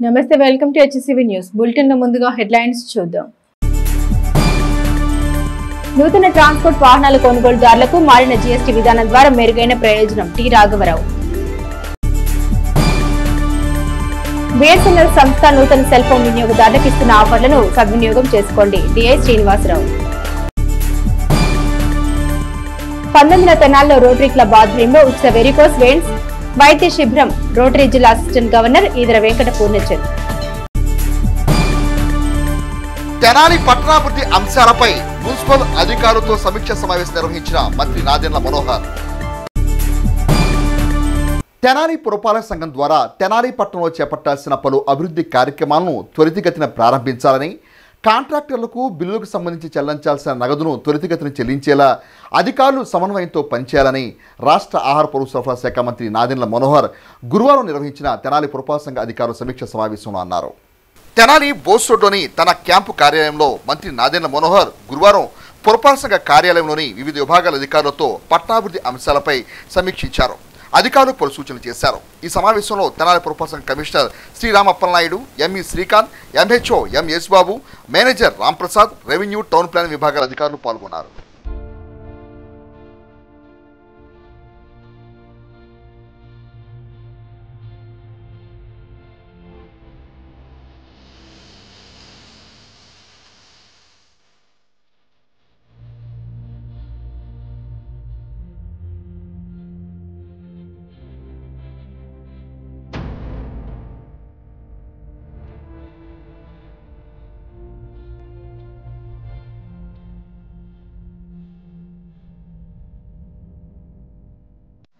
నమస్తే welcome to HCV news bulletin లో ముందుగా హెడ్లైన్స్ చూద్దాం. నూతన ట్రాన్స్పోర్ట్ వాహనాల కొనుగోలుదారులకు మారిన జీఎస్టీ విధానం ద్వారా మెరుగైన ప్రయోజనం టి రాఘవరావు. బిఎస్ఎన్ఎల్ సంస్థ నూతన సెల్ ఫోన్ వినియోగదారులకు ఇస్తున్న ఆఫర్లను సద్వినియోగం చేసుకోండి డిఐ శ్రీనివాసరావు. 19 తెనాల్లో రోటరీ క్లబ్ ఆధ్వర్యంలో ఉచిత వెరికోస్ వెయిన్స్ వైద్య శిబిరం రోటరీ జిల్లా అసిస్టెంట్ గవర్నర్ ఈదర వెంకట పూర్ణచంద్. తెనాలి పట్టణాభివృద్ధి అంశాలపై మున్సిపల్ అధికారులతో సమీక్ష సమావేశం నిర్వహించిన మంత్రి నాదెండ్ల మనోహర్. తెనాలి పురపాలక సంఘం ద్వారా తెనాలి పట్టణంలో చేపట్టాల్సిన పలు అభివృద్ధి కార్యక్రమాలను త్వరితగతిన ప్రారంభించాలని, కాంట్రాక్టర్లకు బిల్లులకు సంబంధించి చెల్లించాల్సిన నగదును త్వరితగతిన చెల్లించేలా అధికారులు సమన్వయంతో పనిచేయాలని రాష్ట్ర ఆహార పౌర సరఫరా శాఖ మంత్రి నాదెండ్ల మనోహర్ గురువారం నిర్వహించిన తెనాలి పురపాలక సంఘ అధికారుల సమీక్ష సమావేశంలో అన్నారు. తెనాలి బోస్ రోడ్లోని తన క్యాంపు కార్యాలయంలో మంత్రి నాదెండ్ల మనోహర్ గురువారం పురపాలక సంఘ కార్యాలయంలోని వివిధ విభాగాల అధికారులతో పట్టణాభివృద్ధి అంశాలపై సమీక్షించారు. అధికారులకు పలు సూచనలు చేశారు. ఈ సమావేశంలో తెనాలి పురపాలక సంఘ commissioner Sriramappalanaidu, ME Srikanth, MHO MS Babu, manager Ramprasad, revenue, town planning విభాగాల అధికారులు పాల్గొన్నారు.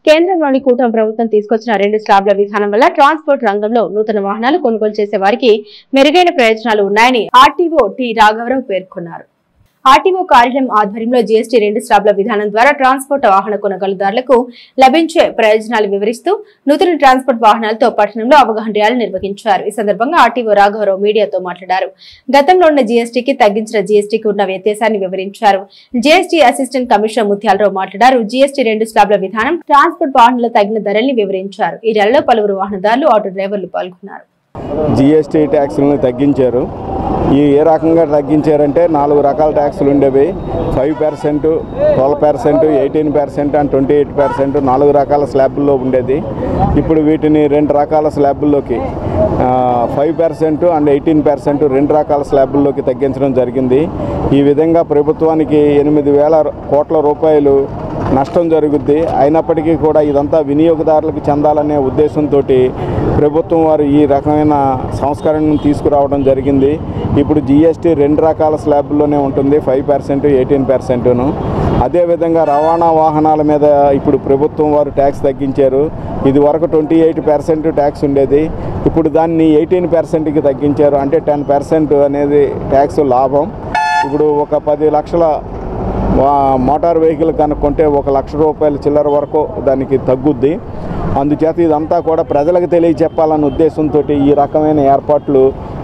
కేంద్రంలోని కూటమి ప్రభుత్వం తీసుకొచ్చిన 2 స్లాబ్ల విధానం వల్ల ట్రాన్స్పోర్ట్ రంగంలో నూతన వాహనాలు కొనుగోలు చేసే వారికి మెరుగైన ప్రయోజనాలు ఉన్నాయని ఆర్టీఓ టి రాఘవరావు పేర్కొన్నారు. ఆర్టీఓ కార్యాలయం ఆధ్వర్యంలో జీఎస్టీ 2 స్లాబ్ల విధానం ద్వారా ట్రాన్స్పోర్ట్ వాహన కొనుగోలుదారులకు లభించే ప్రయోజనాలు వివరిస్తూ నూతన ట్రాన్స్పోర్ట్ వాహనాలతో పట్టణంలో అవగాహన ర్యాలీ నిర్వహించారు. ఈ సందర్భంగా ఆర్టీఓ రాఘవరావు మీడియాతో మాట్లాడారు. గతంలో ఉన్న జీఎస్టీకి తగ్గించిన జీఎస్టీకి ఉన్న వ్యత్యాసాన్ని వివరించారు. జీఎస్టీ అసిస్టెంట్ కమిషనర్ ముత్యాలరావు మాట్లాడారు. జీఎస్టీ 2 స్లాబ్ల విధానం ట్రాన్స్పోర్ట్ వాహనాల తగిన ధరల్ని వివరించారు. ఈ ర్యాలీలో పలువురు వాహనదారులు, ఆటో డ్రైవర్లు పాల్గొన్నారు. జీఎస్టీ ట్యాక్సులను తగ్గించారు. ఏ రకంగా తగ్గించారంటే 4 రకాల ట్యాక్సులు ఉండేవి. 5%, 12%, 18% అండ్ 28% 4 రకాల స్లాబుల్లో ఉండేది. ఇప్పుడు వీటిని 2 రకాల స్లాబుల్లోకి 5% అండ్ 18% 2 రకాల స్లాబుల్లోకి తగ్గించడం జరిగింది. ఈ విధంగా ప్రభుత్వానికి 8,000 కోట్ల రూపాయలు నష్టం జరుగుద్ది. అయినప్పటికీ కూడా ఇదంతా వినియోగదారులకు చెందాలనే ఉద్దేశంతో ప్రభుత్వం వారు ఈ రకమైన సంస్కరణను తీసుకురావడం జరిగింది. ఇప్పుడు జీఎస్టీ 2 రకాల స్లాబుల్లోనే ఉంటుంది, 5%, 18%. అదేవిధంగా రవాణా వాహనాల మీద ఇప్పుడు ప్రభుత్వం వారు ట్యాక్స్ తగ్గించారు. ఇది వరకు 28% ట్యాక్స్ ఉండేది, ఇప్పుడు దాన్ని 18%కి తగ్గించారు. అంటే 10% అనేది ట్యాక్స్ లాభం. ఇప్పుడు ఒక 10 లక్షల మోటార్ వెహికల్ కనుక్కుంటే 1 లక్ష రూపాయల చిల్లర వరకు దానికి తగ్గుద్ది. అందుచేత ఇదంతా కూడా ప్రజలకు తెలియచెప్పాలన్న ఉద్దేశంతో ఈ రకమైన ఏర్పాట్లు,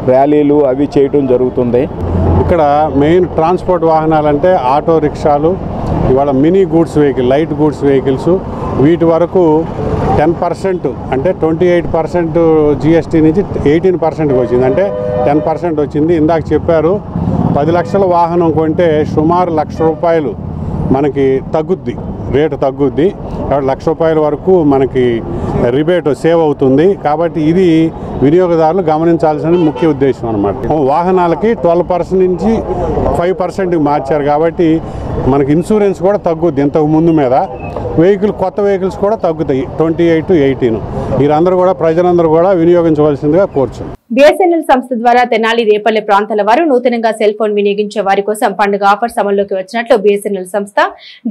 ర్యాలీలు అవి చేయటం జరుగుతుంది. ఇక్కడ మెయిన్ ట్రాన్స్పోర్ట్ వాహనాలంటే ఆటో రిక్షాలు, ఇవాళ mini goods vehicle, light goods vehicles, వీటి వరకు 10% అంటే 28% జీఎస్టీ నుంచి 18%కి వచ్చింది. అంటే 10% వచ్చింది. ఇందాక చెప్పారు 10 లక్షల వాహనం కొంటే సుమారు 1 లక్ష రూపాయలు మనకి తగ్గుద్ది, రేటు తగ్గుద్ది. కాబట్టి 1 లక్ష రూపాయల వరకు మనకి రిబేట్ సేవ్ అవుతుంది. కాబట్టి ఇది వినియోగదారులు గమనించాల్సిన ముఖ్య ఉద్దేశం అన్నమాట. వాహనాలకి 12% నుంచి 5%కి మార్చారు. కాబట్టి మనకి ఇన్సూరెన్స్ కూడా తగ్గుద్ది ఇంతకు ముందు మీద. కొత్త వెహికల్స్ కూడా తగ్గుతాయి 28 to 18. వీరందరూ కూడా ప్రజలందరూ కూడా వినియోగించవలసిందిగా కోరుచున్నాం. బిఎస్ఎన్ఎల్ సంస్థ ద్వారా తెనాలి, రేపల్లె ప్రాంతాల వారు నూతనంగా సెల్ ఫోన్ వినియోగించే వారి కోసం పండుగ ఆఫర్స్ అమల్లోకి వచ్చినట్లు బిఎస్ఎన్ఎల్ సంస్థ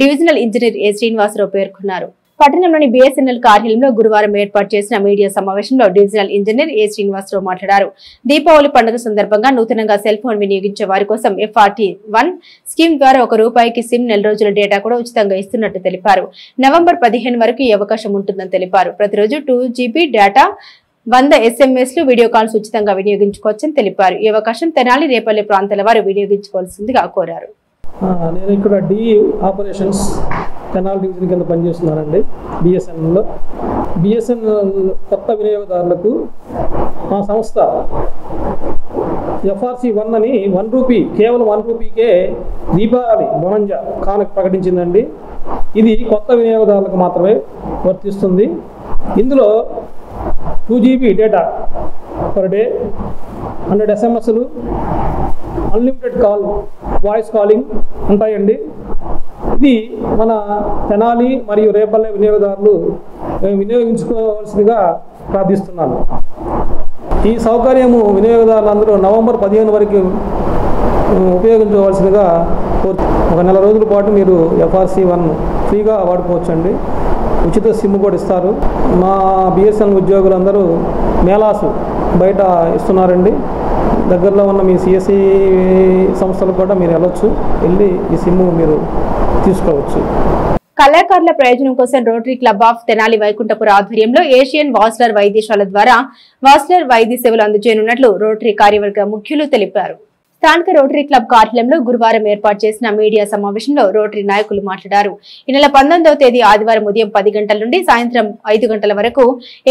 డివిజనల్ ఇంజనీర్ ఏ శ్రీనివాసరావు పేర్కొన్నారు. పట్టణంలోని బిఎస్ఎన్ఎల్ కార్యాలయంలో గురువారం ఏర్పాటు చేసిన మీడియా సమావేశంలో డివిజనల్ ఇంజనీర్ ఏ శ్రీనివాసరావు మాట్లాడారు. దీపావళి పండుగ సందర్భంగా నూతనంగా సెల్ ఫోన్ వినియోగించే వారి కోసం FRT1 స్కీమ్ ద్వారా ₹1కి సిమ్ నెల రోజుల డేటా కూడా ఉచితంగా ఇస్తున్నట్టు తెలిపారు. నవంబర్ 15 వరకు ఈ అవకాశం ఉంటుందని తెలిపారు. ప్రతిరోజు 2 GB data, 100 SMS video calls ఉచితంగా వినియోగించుకోవచ్చని తెలిపారు. ఈ అవకాశం తెనాలి, రేపల్లె ప్రాంతాల వారు వినియోగించుకోవాల్సిందిగా కోరారు. నేను ఇక్కడ డి ఆపరేషన్స్ తెనాలి డివిజన్ కింద పనిచేస్తున్నానండి బిఎస్ఎన్ఎల్లో. బిఎస్ఎన్ఎల్ కొత్త వినియోగదారులకు మా సంస్థ FRC 1 అని ₹1 కేవలం ₹1కే దీపావళి బొనంజా కానుక ప్రకటించిందండి. ఇది కొత్త వినియోగదారులకు మాత్రమే వర్తిస్తుంది. ఇందులో 2 GB డేటా పర్ డే, 100 SMSలు, అన్లిమిటెడ్ వాయిస్ కాలింగ్ ఉంటాయండి. ఇది మన తెనాలి మరియు రేపల్లె వినియోగదారులు వినియోగించుకోవాల్సిందిగా ప్రార్థిస్తున్నాను. ఈ సౌకర్యము వినియోగదారులందరూ నవంబర్ 15 వరకు ఉపయోగించవలసిందిగా ఒక నెల రోజుల పాటు మీరు FRC 1 ఫ్రీగా వాడుకోవచ్చండి. ఉచిత సిమ్ కూడా ఇస్తారు. మా బిఎస్ఎన్ఎల్ ఉద్యోగులందరూ మేళాసు బయట ఇస్తున్నారండి. దగ్గరలో ఉన్న మీ CSE సంస్థలు కూడా మీరు వెళ్ళి ఈ సిమ్ మీరు తీసుకోవచ్చు. కళాకారుల ప్రయోజనం కోసం rotary club of Tenali Vaikunthapura ఆధ్వర్యంలో ఏషియన్ వాస్లర్ వైద్యశాల ద్వారా వాస్లర్ వైద్య సేవలు అందజేయనున్నట్లు రోటరీ కార్యవర్గ ముఖ్యులు తెలిపారు. స్థానిక రోటరీ క్లబ్ కార్యాలయంలో గురువారం ఏర్పాటు చేసిన మీడియా సమావేశంలో రోటరీ నాయకులు మాట్లాడారు. ఈ నెల 19వ తేదీ ఆదివారం ఉదయం 10 గంటల నుండి సాయంత్రం 5 గంటల వరకు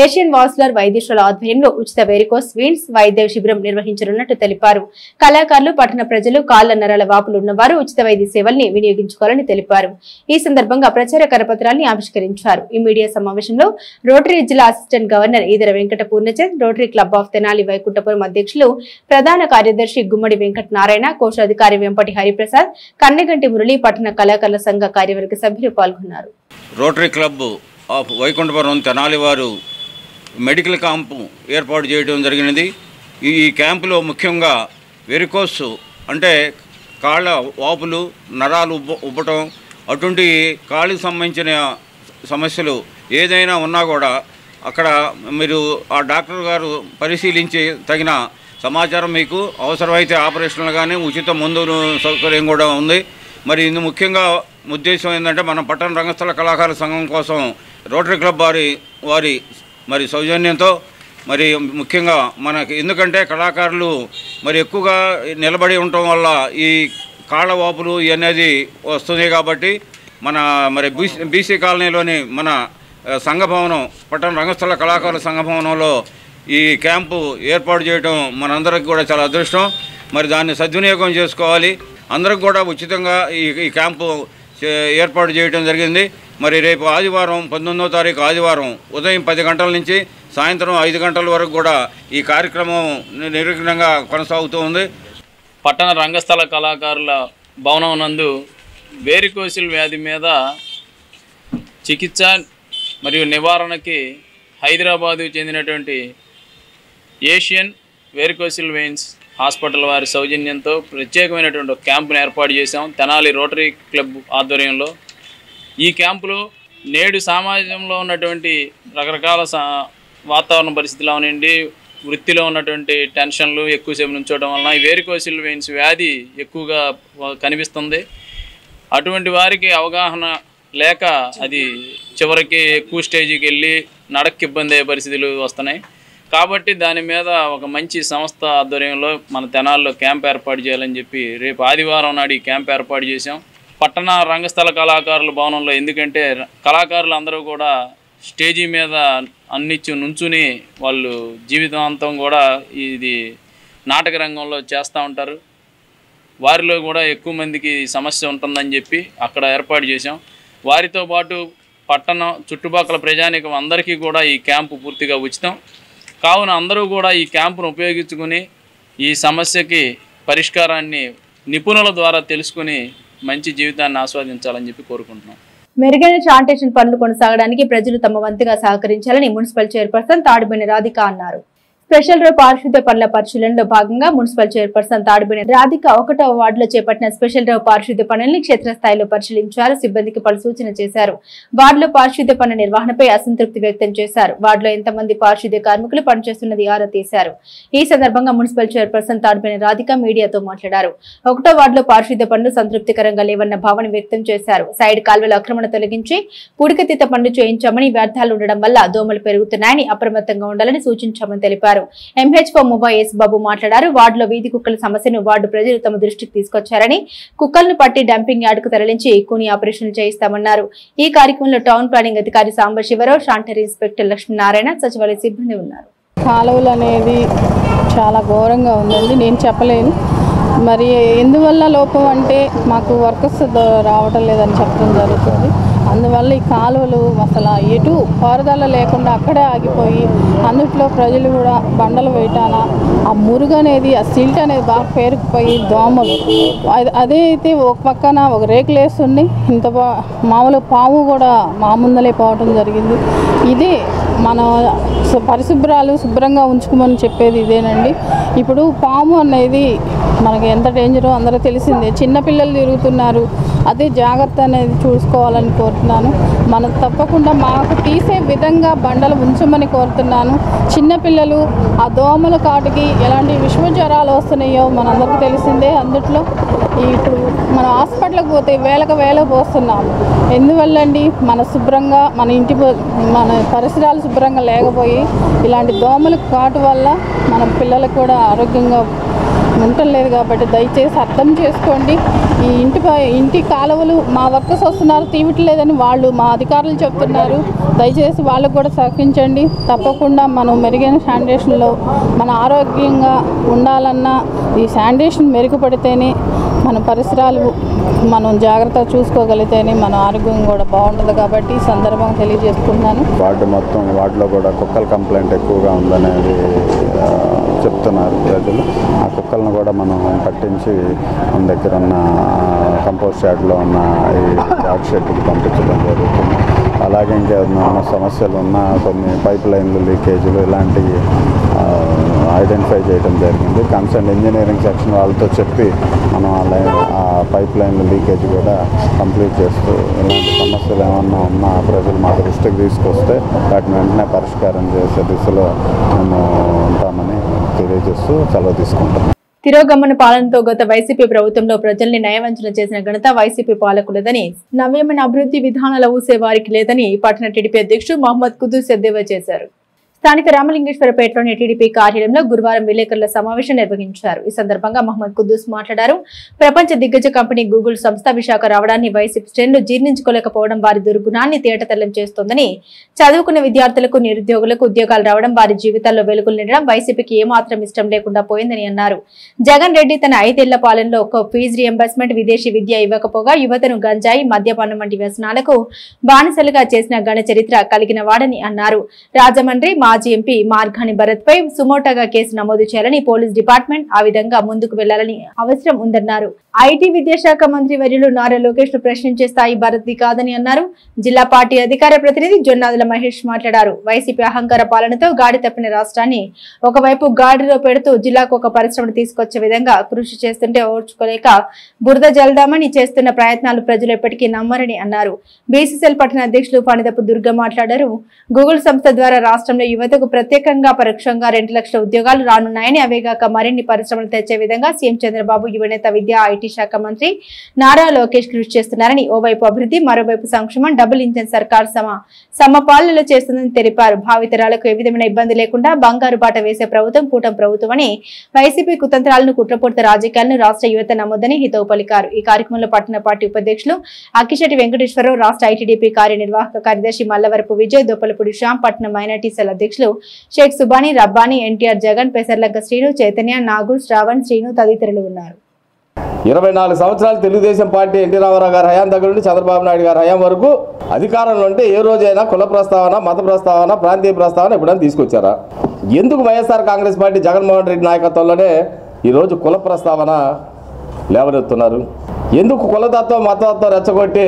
ఏషియన్ వాస్లర్ వైద్యశాల ఆధ్వర్యంలో ఉచిత వెరికోస్ వీన్స్ వైద్య శిబిరం నిర్వహించనున్నట్టు తెలిపారు. కళాకారులు, పట్టణ ప్రజలు, కాళ్ల నరాల వాపులు ఉన్నవారు ఉచిత వైద్య సేవల్ని వినియోగించుకోవాలని తెలిపారు. ఈ సందర్భంగా ప్రచార కరపత్రాన్ని ఆవిష్కరించారు. ఈ మీడియా సమావేశంలో రోటరీ జిల్లా assistant governor Eedara Venkata Purnachand, rotary club of Tenali Vaikunthapuram అధ్యక్షులు ప్రధాన కార్యదర్శి గుమ్మడి వెంకట నారాయణ, కోశాధికారి వెంపటి హరిప్రసాద్, కన్నెగంటి మురళి, పట్టణ కళాకారుల సంఘ కార్యవర్గ సభ్యులు పాల్గొన్నారు. Rotary club of Vaikunthapuram Tenali వారు మెడికల్ క్యాంపు ఏర్పాటు చేయడం జరిగినది. ఈ క్యాంపులో ముఖ్యంగా వెరికోస్ అంటే కాళ్ళ వాపులు, నరాలు ఉబ్బటం, అటువంటి కాళ్ళకు సంబంధించిన సమస్యలు ఏదైనా ఉన్నా కూడా అక్కడ మీరు ఆ డాక్టర్ గారు పరిశీలించి తగిన సమాచారం మీకు అవసరమైతే ఆపరేషన్లు కానీ ఉచిత మందులు సౌకర్యం కూడా ఉంది. మరి ఇందు ముఖ్యంగా ఉద్దేశం ఏంటంటే మన పట్టణ రంగస్థల కళాకారుల సంఘం కోసం రోటరీ క్లబ్ వారి మరి సౌజన్యంతో మరి ముఖ్యంగా మనకి ఎందుకంటే కళాకారులు మరి ఎక్కువగా నిలబడి ఉండటం వల్ల ఈ కాళ్ళ వాపులు ఇవన్నీ వస్తుంది. కాబట్టి మన మరి బీసీ కాలనీలోని మన సంఘ భవనం, పట్టణ రంగస్థల కళాకారుల సంఘ భవనంలో ఈ క్యాంపు ఏర్పాటు చేయడం మనందరికి కూడా చాలా అదృష్టం. మరి దాన్ని సద్వినియోగం చేసుకోవాలి. అందరికి కూడా ఉచితంగా ఈ క్యాంపు ఏర్పాటు చేయడం జరిగింది. మరి రేపు ఆదివారం 19వ తారీఖు ఆదివారం ఉదయం 10 గంటల నుంచి సాయంత్రం 5 గంటల వరకు కూడా ఈ కార్యక్రమం నిర్విఘ్నంగా కొనసాగుతూ ఉంది. పట్టణ రంగస్థల కళాకారుల భవనం నందు వేరికోసిల్ వ్యాధి మీద చికిత్స మరియు నివారణకి హైదరాబాదు చెందినటువంటి ఏషియన్ వేరికోసిల్ వెయిన్స్ హాస్పిటల్ వారి సౌజన్యంతో ప్రత్యేకమైనటువంటి క్యాంపును ఏర్పాటు చేశాం తెనాలి రోటరీ క్లబ్ ఆధ్వర్యంలో. ఈ క్యాంపులో నేడు సమాజంలో ఉన్నటువంటి రకరకాల వాతావరణ పరిస్థితులు అవనండి, వృత్తిలో ఉన్నటువంటి టెన్షన్లు ఎక్కువసేపు నుంచోవడం వలన ఈ వేరికోసిల్ వెయిన్స్ వ్యాధి ఎక్కువగా కనిపిస్తుంది. అటువంటి వారికి అవగాహన లేక అది చివరికి ఎక్కువ స్టేజ్కి వెళ్ళి నడక్కి ఇబ్బంది అయ్యే పరిస్థితులు వస్తున్నాయి. కాబట్టి దాని మీద ఒక మంచి సంస్థ ఆధ్వర్యంలో మన తెనాల్లో క్యాంప్ ఏర్పాటు చేయాలని చెప్పి రేపు ఆదివారం నాడు ఈ క్యాంప్ ఏర్పాటు చేశాం పట్టణ రంగస్థల కళాకారుల భవనంలో. ఎందుకంటే కళాకారులు అందరూ కూడా స్టేజీ మీద అన్నిచ్చు నుంచుని వాళ్ళు జీవితాంతం కూడా ఇది నాటక రంగంలో చేస్తూ ఉంటారు. వారిలో కూడా ఎక్కువ మందికి సమస్య ఉంటుందని చెప్పి అక్కడ ఏర్పాటు చేశాం. వారితో పాటు పట్టణం చుట్టుపక్కల ప్రజానీకం అందరికీ కూడా ఈ క్యాంపు పూర్తిగా ఉచితం. కావున అందరూ కూడా ఈ క్యాంపును ఉపయోగించుకుని ఈ సమస్యకి పరిష్కారాన్ని నిపుణుల ద్వారా తెలుసుకుని మంచి జీవితాన్ని ఆస్వాదించాలని చెప్పి కోరుకుంటున్నాం. మెరుగైన శానిటేషన్ పనులు కొనసాగడానికి ప్రజలు తమ వంతుగా సహకరించాలని మున్సిపల్ చైర్పర్సన్ తాడిబోయిన రాధిక అన్నారు. స్పెషల్ రో పారిశుద్ధ్య పనుల పరిశీలనలో భాగంగా మున్సిపల్ చైర్పర్సన్ తాడిబోయిన రాధిక 1వ వార్డులో చేపట్టిన స్పెషల్ రో పారిశుద్ధ్య పనుల్ని క్షేత్రస్థాయిలో పరిశీలించారు. సిబ్బందికి పలు సూచన చేశారు. వార్డులో పారిశుద్ధ్య పనుల నిర్వహణపై అసంతృప్తి వ్యక్తం చేశారు. వార్డులో ఎంతమంది పారిశుద్ధ్య కార్మికులు పనిచేస్తున్నది ఆరా తీశారు. ఈ సందర్భంగా మున్సిపల్ చైర్పర్సన్ తాడిబోయిన రాధిక మీడియాతో మాట్లాడారు. 1వ వార్డులో పారిశుద్ధ్య పనులు సంతృప్తికరంగా లేవన్న భావన వ్యక్తం చేశారు. సైడ్ కాల్వల ఆక్రమణ తొలగించి పూడికతీత పనులు చేయించామని, వ్యర్థాలు ఉండడం వల్ల దోమలు పెరుగుతున్నాయని, అప్రమత్తంగా ఉండాలని సూచించామని తెలిపారు. అన్నారు. ఎంహెచ్ఓ ముబా ఎస్ బాబు మాట్లాడారు. వార్డులో వీధి కుక్కల సమస్యను వార్డు ప్రజలు తమ దృష్టికి తీసుకొచ్చారని, కుక్కలను పట్టి డంపింగ్ యార్డుకు తరలించి కూని ఆపరేషన్లు చేయిస్తామన్నారు. ఈ కార్యక్రమంలో టౌన్ ప్లానింగ్ అధికారి సాంబశివరావు, శానిటరీ ఇన్స్పెక్టర్ లక్ష్మీనారాయణ, సచివాలయ సిబ్బంది ఉన్నారు. కాలువలు అనేది చాలా ఘోరంగా ఉందండి. నేను చెప్పలేను మరి ఎందువల్ల లోపం అంటే మాకు వర్కర్స్ రావడం లేదని చెప్పడం జరుగుతుంది. అందువల్ల ఈ కాలువలు అసలు ఎటు పారుదల లేకుండా అక్కడే ఆగిపోయి అందుట్లో ప్రజలు కూడా బండలు వేయటాన ఆ మురుగు అనేది ఆ సిల్ట్ అనేది బాగా పేరుకుపోయి దోమలు అదే అయితే ఒక పక్కన ఒక రేకులు వేస్తుండి ఇంత మామూలు పాము కూడా మా ముందలే పోవటం జరిగింది. ఇదే మన పరిశుభ్రాలు శుభ్రంగా ఉంచుకోమని చెప్పేది ఇదేనండి. ఇప్పుడు పాము అనేది మనకి ఎంత డేంజరో అందరూ తెలిసిందే. చిన్నపిల్లలు తిరుగుతున్నారు, అదే జాగ్రత్త అనేది చూసుకోవాలని కోరుతున్నాను. మనం తప్పకుండా మాకు తీసే విధంగా బండలు ఉంచమని కోరుతున్నాను. చిన్నపిల్లలు ఆ దోమల కాటుకి ఎలాంటి విషజ్వరాలు వస్తున్నాయో మనందరికీ తెలిసిందే. అందుట్లో ఇప్పుడు మన హాస్పిటల్కి పోతే వేలకు పోస్తున్నాము. ఎందువల్లండి మన శుభ్రంగా మన పరిసరాలు శుభ్రంగా లేకపోయి ఇలాంటి దోమల కాటు వల్ల మన పిల్లలకు కూడా ఆరోగ్యంగా ఉండలేదు. కాబట్టి దయచేసి అర్థం చేసుకోండి. ఈ ఇంటి కాలువలు మా వర్కర్స్ వస్తున్నారు, తీయట్లేదని వాళ్ళు మా అధికారులు చెప్తున్నారు. దయచేసి వాళ్ళకు కూడా సహకరించండి. తప్పకుండా మనం మెరుగైన శానిటేషన్లో మన ఆరోగ్యంగా ఉండాలన్నా ఈ శానిటేషన్ మెరుగుపడితేనే మన పరిసరాలు మనం జాగ్రత్తగా చూసుకోగలిగితేనే మన ఆరోగ్యం కూడా బాగుంటుంది. కాబట్టి ఈ సందర్భంగా తెలియజేసుకుంటున్నాను. వార్డులో కూడా కుక్కల కంప్లైంట్ ఎక్కువగా ఉందనేది చెప్తున్నారు ప్రజలు. ఆ కుక్కలను కూడా మనం పట్టించి మన దగ్గర ఉన్న కంపోస్ట్ యార్డ్లో ఉన్న ఈ యార్డ్ షెడ్కి పంపించడం జరుగుతుంది. అలాగే ఇంకేమైనా సమస్యలు ఉన్నా కొన్ని పైప్ లైన్లు లీకేజీలు ఇలాంటివి ఐడెంటిఫై చేయడం జరిగింది. కన్సర్న్ ఇంజనీరింగ్ సెక్షన్ వాళ్ళతో చెప్పి మనం ఆ పైప్ లైన్ల లీకేజ్ కూడా కంప్లీట్ చేస్తూ ఇలాంటి సమస్యలు ఏమన్నా ఉన్నా ప్రజలు మా దృష్టికి తీసుకొస్తే వాటిని వెంటనే పరిష్కారం చేసే దిశలో మేము ఉంటామని తెలియజేస్తూ సెలవు తీసుకుంటాం. తిరోగమన పాలనతో గత వైసీపీ ప్రభుత్వంలో ప్రజల్ని నయవంచన చేసిన ఘనత వైసీపీ పాలకులదని, నవ్యమైన అభివృద్ధి విధానాల ఊసే వారికి లేదని పట్టణ టీడీపీ అధ్యక్షుడు మహమ్మద్ కుద్దూస్ ఎద్దేవా చేశారు. స్థానిక రామలింగేశ్వరపేటలోని టీడీపీ కార్యాలయంలో గురువారం విలేకరుల సమావేశం నిర్వహించారు. ఈ సందర్భంగా మహమ్మద్ కుద్దూస్ మాట్లాడారు. ప్రపంచ దిగ్గజ కంపెనీ గూగుల్ సంస్థ విశాఖ రావడాన్ని వైసీపీ శ్రేణులు జీర్ణించుకోలేకపోవడం వారి దుర్గుణాన్ని తేటతెల్లం చేస్తోందని, చదువుకున్న విద్యార్థులకు నిరుద్యోగులకు ఉద్యోగాలు రావడం వారి జీవితాల్లో వెలుగులు నిండడం వైసీపీకి ఏమాత్రం ఇష్టం లేకుండా పోయిందని అన్నారు. జగన్ రెడ్డి తన 5 ఏళ్ల పాలనలో ఒక ఫీజు రియంబర్స్మెంట్, విదేశీ విద్య ఇవ్వకపోగా యువతను గంజాయి, మద్యపానం వంటి వ్యసనాలకు బానిసలుగా చేసిన ఘన చరిత్ర కలిగిన వాడని అన్నారు. రాజమండ్రి మాజీ ఎంపీ మార్గాని భరత్ పై సుమోటోగా కేసు నమోదు చేయాలని పోలీస్ డిపార్ట్మెంట్ ఆ విధంగా ముందుకు వెళ్లాలని అవసరం ఉందన్నారు. ఐటీ విద్యాశాఖ మంత్రి వర్యులు నారా లోకేష్ ను ప్రశ్నించే స్థాయి భరత్ది కాదని అన్నారు. జిల్లా పార్టీ అధికార ప్రతినిధి జొన్నాదుల మహేష్ మాట్లాడారు. వైసీపీ అహంకార పాలనతో గాడి తప్పిన రాష్ట్రాన్ని ఒకవైపు గాడిలో పెడుతూ జిల్లాకు ఒక పరిశ్రమను తీసుకొచ్చే విధంగా కృషి చేస్తుంటే ఓర్చుకోలేక బురద జల్దామని చేస్తున్న ప్రయత్నాలు ప్రజలు ఎప్పటికీ నమ్మరని అన్నారు. బీసీసీఎల్ పట్టణ అధ్యక్షులు పనిదపు దుర్గ మాట్లాడారు. గూగుల్ సంస్థ ద్వారా రాష్ట్రంలో యువతకు ప్రత్యేకంగా పరోక్షంగా 2 లక్షల ఉద్యోగాలు రానున్నాయని, అవేగాక మరిన్ని పరిశ్రమలు తెచ్చే విధంగా సీఎం చంద్రబాబు, యువనేత, విద్యా ఐటీ శాఖ మంత్రి నారా లోకేష్ కృషి చేస్తున్నారని, ఓవైపు అభివృద్ధి మరోవైపు సంక్షేమం డబుల్ ఇంజన్ సర్కార్ సమపాలనలో చేస్తుందని తెలిపారు. భావితరాలకు ఏ విధమైన ఇబ్బంది లేకుండా బంగారు బాట వేసే ప్రభుత్వం కూటమి ప్రభుత్వం అని, వైసీపీ కుతంత్రాలను, కుట్రపూర్త రాజకీయాలను రాష్ట్ర యువత నమ్మొద్దని హితవు పలికారు. ఈ కార్యక్రమంలో పట్టణ పార్టీ ఉపాధ్యక్షులు అక్కిశెట్టి వెంకటేశ్వరరావు, రాష్ట్ర ఐటీడీపీ కార్యనిర్వాహక కార్యదర్శి మల్లవరపు విజయ్, దొప్పలపూడి శ్యామ్, పట్టణ మైనార్టీ సెల్ అధ్యక్షులు షేక్ సుబానీ, రబ్బానీ, ఎన్టీఆర్, జగన్, పెసర్లంక శ్రీను, చైతన్య, నాగూర్, శ్రావణ్, శ్రీను తదితరులు ఉన్నారు. 24 సంవత్సరాలు తెలుగుదేశం పార్టీ ఎన్టీ రామారావు గారి హయాం దగ్గర నుండి చంద్రబాబు నాయుడు గారి హయాం వరకు అధికారంలో ఉంటే ఏ రోజైనా కుల ప్రస్తావన, మత ప్రస్తావన, ప్రాంతీయ ప్రస్తావన ఎప్పుడైనా తీసుకొచ్చారా? ఎందుకు వైఎస్ఆర్ కాంగ్రెస్ పార్టీ జగన్మోహన్ రెడ్డి నాయకత్వంలోనే ఈరోజు కుల ప్రస్తావన లేవనెత్తున్నారు? ఎందుకు కులతత్వం, మతతత్వం రెచ్చగొట్టి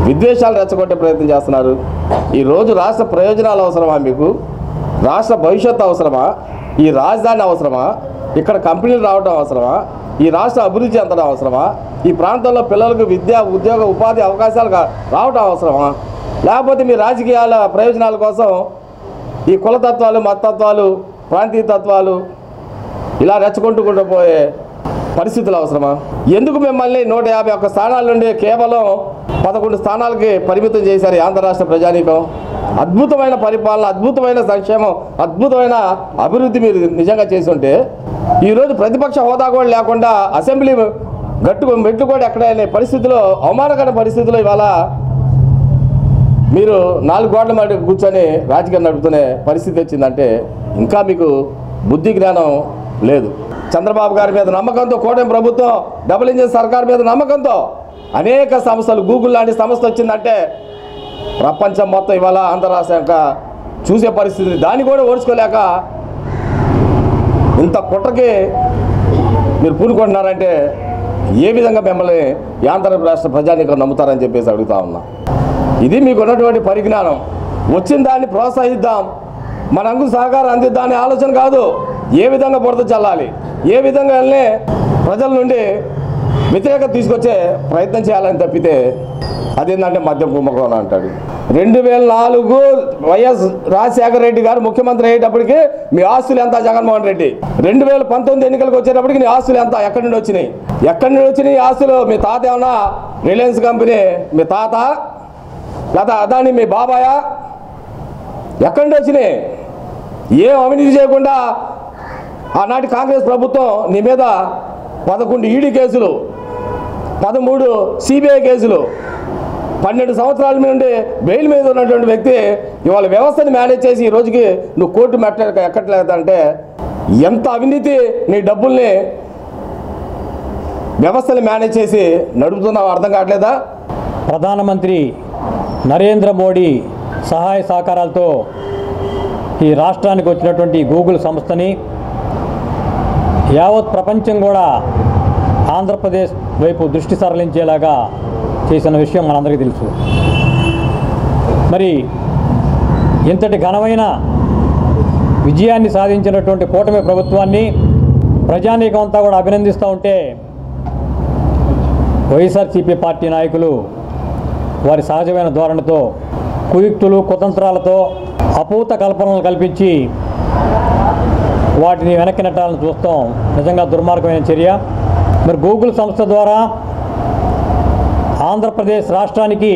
విద్వేషాలు రెచ్చగొట్టే ప్రయత్నం చేస్తున్నారు? ఈరోజు రాష్ట్ర ప్రయోజనాలు అవసరమా మీకు? రాష్ట్ర భవిష్యత్తు అవసరమా? ఈ రాజధాని అవసరమా? ఇక్కడ కంపెనీలు రావడం అవసరమా? ఈ రాష్ట్ర అభివృద్ధి చెందడం అవసరమా? ఈ ప్రాంతంలో పిల్లలకు విద్య, ఉద్యోగ, ఉపాధి అవకాశాలు రావడం అవసరమా? లేకపోతే మీ రాజకీయాల ప్రయోజనాల కోసం ఈ కులతత్వాలు, మతతత్వాలు, ప్రాంతీయ తత్వాలు ఇలా రెచ్చగొట్టుకుంటూ పోయే పరిస్థితులు అవసరమా? ఎందుకు మిమ్మల్ని 151 స్థానాల నుండి కేవలం 11 స్థానాలకి పరిమితం చేశారు ఆంధ్ర రాష్ట్ర ప్రజానీకం. అద్భుతమైన పరిపాలన, అద్భుతమైన సంక్షేమం, అద్భుతమైన అభివృద్ధి మీరు నిజంగా చేసి ఉంటే ఈరోజు ప్రతిపక్ష హోదా కూడా లేకుండా అసెంబ్లీ మెట్లు కూడా ఎక్కడ పరిస్థితిలో, అవమానకర పరిస్థితిలో ఇవాళ మీరు 4 గోడల మధ్య కూర్చొని రాజకీయం నడుపుతునే పరిస్థితి వచ్చిందంటే ఇంకా మీకు బుద్ధి జ్ఞానం లేదు. చంద్రబాబు గారి మీద నమ్మకంతో, కూటమి ప్రభుత్వం డబుల్ ఇంజిన్ సర్కార్ మీద నమ్మకంతో అనేక సంస్థలు, గూగుల్ లాంటి సంస్థ వచ్చిందంటే ప్రపంచం మొత్తం ఇవాళ ఆంధ్ర రాష్ట్రం చూసే పరిస్థితి. దాన్ని కూడా ఓర్చుకోలేక ఇంత కుట్రకి మీరు పూనుకుంటున్నారంటే ఏ విధంగా మిమ్మల్ని ఆంధ్ర రాష్ట్ర ప్రజానీకం నమ్ముతారని చెప్పేసి అడుగుతా ఉన్నా. ఇది మీకు ఉన్నటువంటి పరిజ్ఞానం. వచ్చిన దాన్ని ప్రోత్సహిద్దాం, మన అంకు సహకారం అందిద్దామనే ఆలోచన కాదు. ఏ విధంగా బురద చల్లాలి, ఏ విధంగా ప్రజల నుండి వ్యతిరేకత తీసుకొచ్చే ప్రయత్నం చేయాలని తప్పితే అదేంటంటే మద్యం కుంభకోణం అంటాడు. 2004 వైఎస్ రాజశేఖర రెడ్డి గారు ముఖ్యమంత్రి అయ్యేటప్పటికి మీ ఆస్తులు ఎంత జగన్మోహన్ రెడ్డి? 2019 ఎన్నికలకు వచ్చేటప్పటికి నీ ఆస్తులు ఎంత? ఎక్కడి నుండి వచ్చినాయి? ఎక్కడి నుండి వచ్చినాయి ఆస్తులు? మీ తాత ఏమన్నా రిలయన్స్ కంపెనీ మీ తాత, లేదా అదాని మీ బాబాయా? ఎక్కడి నుండి వచ్చినాయి? ఏం అవినీతి చేయకుండా ఆనాటి కాంగ్రెస్ ప్రభుత్వం నీ మీద 11 ఈడీ కేసులు, 13 సిబిఐ కేసులు, 12 సంవత్సరాల నుండి బెయిల్ మీద ఉన్నటువంటి వ్యక్తి ఇవాళ వ్యవస్థని మేనేజ్ చేసి ఈ రోజుకి నువ్వు కోర్టు ఎక్కట్లేదంటే ఎంత అవినీతి, నీ డబ్బుల్ని వ్యవస్థని మేనేజ్ చేసి నడుపుతున్నావు అర్థం కావట్లేదా? ప్రధానమంత్రి నరేంద్ర మోడీ సహాయ సహకారాలతో ఈ రాష్ట్రానికి వచ్చినటువంటి గూగుల్ సంస్థని యావత్ ప్రపంచం కూడా ఆంధ్రప్రదేశ్ వైపు దృష్టి సరళించేలాగా చేసిన విషయం మనందరికీ తెలుసు. మరి ఇంతటి ఘనమైన విజయాన్ని సాధించినటువంటి కూటమి ప్రభుత్వాన్ని ప్రజానీకం అంతా కూడా అభినందిస్తూ ఉంటే వైఎస్ఆర్సీపీ పార్టీ నాయకులు వారి సహజమైన ధోరణితో, కుయుక్తులు, కుతంత్రాలతో అపూత కల్పనలు కల్పించి వాటిని వెనక్కి నెట్టాలని చూస్తాం. నిజంగా దుర్మార్గమైన చర్య. మరి గూగుల్ సంస్థ ద్వారా ఆంధ్రప్రదేశ్ రాష్ట్రానికి